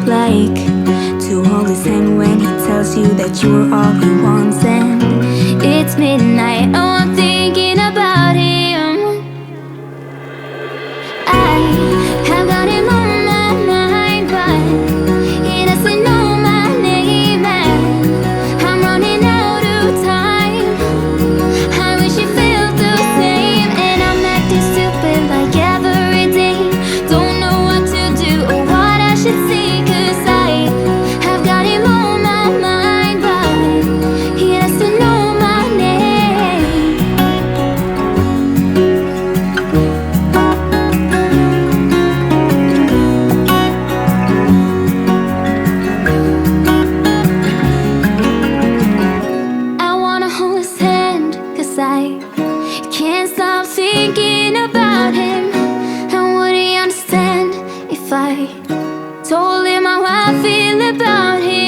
like to hold his hand when he tells you that you are all he wants. And it's midnight, oh, I'm thinking about him. I have got him on my mind, but he doesn't know my name, and I'm running out of time. I wish you felt the same, and I'm acting stupid like every day. Don't know what to do or what I should say, 'cause I have got him on my mind, but he doesn't know my name. I wanna hold his hand, 'cause I can't stop thinking about him. And would he understand if I told him how I feel about him?